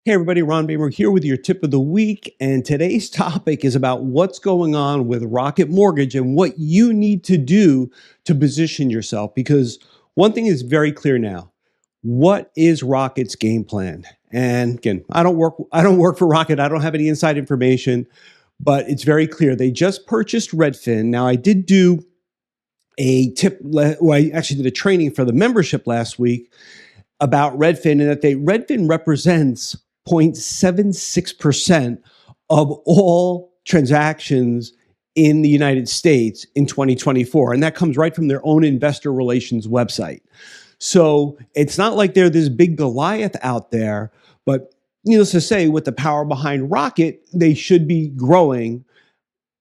Hey everybody, Ron Bamer here with your tip of the week. And today's topic is about what's going on with Rocket Mortgage and what you need to do to position yourself. Because one thing is very clear now. What is Rocket's game plan? And again, I don't work for Rocket. I don't have any inside information, but it's very clear. They just purchased Redfin. Now I did do I actually did a training for the membership last week about Redfin, and that Redfin represents 0.76% of all transactions in the United States in 2024. And that comes right from their own investor relations website. So it's not like they're this big Goliath out there, but needless to say, with the power behind Rocket, they should be growing.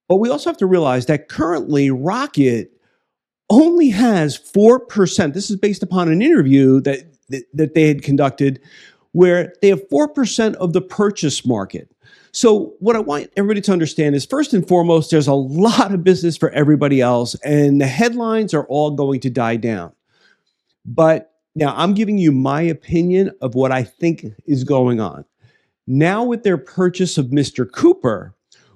But we also have to realize that currently Rocket only has 4%. This is based upon an interview that they had conducted, where they have 4% of the purchase market. So what I want everybody to understand is, first and foremost, there's a lot of business for everybody else, and the headlines are all going to die down. But now I'm giving you my opinion of what I think is going on. Now with their purchase of Mr. Cooper,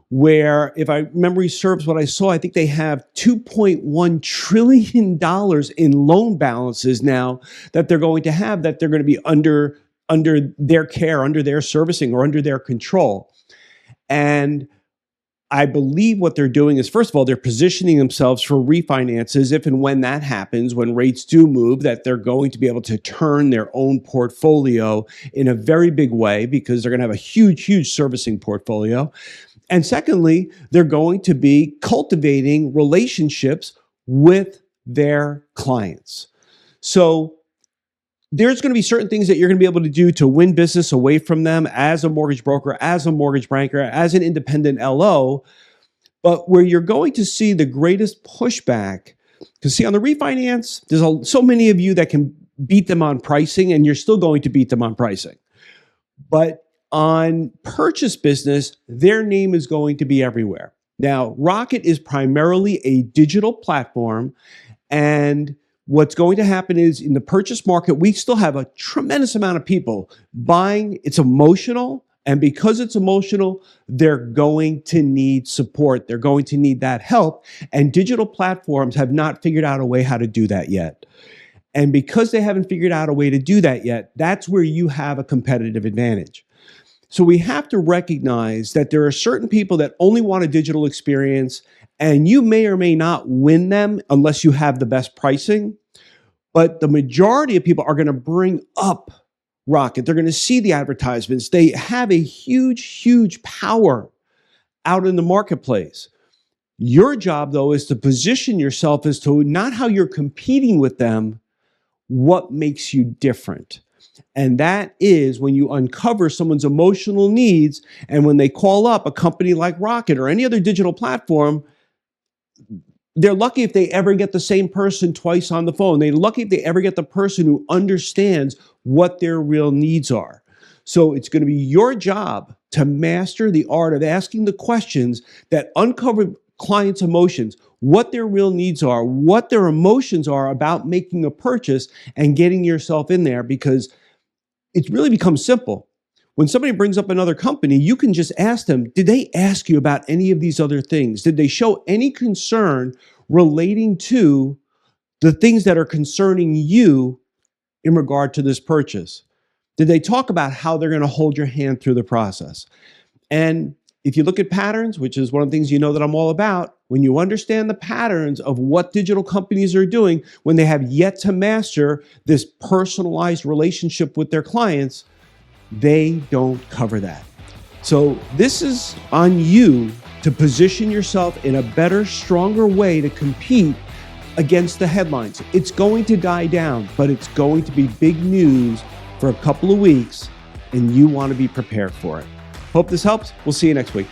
where, if I memory serves what I saw, I think they have $2.1 trillion in loan balances now that they're going to have, that they're going to be under their care, under their servicing, or under their control. And I believe what they're doing is, first of all, they're positioning themselves for refinances if and when that happens, when rates do move, that they're going to be able to turn their own portfolio in a very big way, because they're going to have a huge servicing portfolio. And secondly, they're going to be cultivating relationships with their clients. So there's going to be certain things that you're going to be able to do to win business away from them as a mortgage broker, as a mortgage banker, as an independent LO. But where you're going to see the greatest pushback, because see, on the refinance, there's so many of you that can beat them on pricing, and you're still going to beat them on pricing. But on purchase business, their name is going to be everywhere. Now, Rocket is primarily a digital platform, and what's going to happen is, in the purchase market, we still have a tremendous amount of people buying. It's emotional, and because it's emotional, they're going to need support. They're going to need that help, and digital platforms have not figured out a way how to do that yet. And because they haven't figured out a way to do that yet, that's where you have a competitive advantage. So we have to recognize that there are certain people that only want a digital experience, and you may or may not win them unless you have the best pricing. But the majority of people are going to bring up Rocket. They're going to see the advertisements. They have a huge power out in the marketplace. Your job, though, is to position yourself as to not how you're competing with them, what makes you different. And that is when you uncover someone's emotional needs, and when they call up a company like Rocket or any other digital platform, they're lucky if they ever get the same person twice on the phone. They're lucky if they ever get the person who understands what their real needs are. So it's going to be your job to master the art of asking the questions that uncover clients' emotions, what their real needs are, what their emotions are about making a purchase, and getting yourself in there, because it really becomes simple. When somebody brings up another company, you can just ask them, did they ask you about any of these other things? Did they show any concern relating to the things that are concerning you in regard to this purchase? Did they talk about how they're going to hold your hand through the process? And if you look at patterns, which is one of the things you know that I'm all about, when you understand the patterns of what digital companies are doing when they have yet to master this personalized relationship with their clients, they don't cover that. So this is on you to position yourself in a better, stronger way to compete against the headlines. It's going to die down, but it's going to be big news for a couple of weeks, and you want to be prepared for it. Hope this helps. We'll see you next week.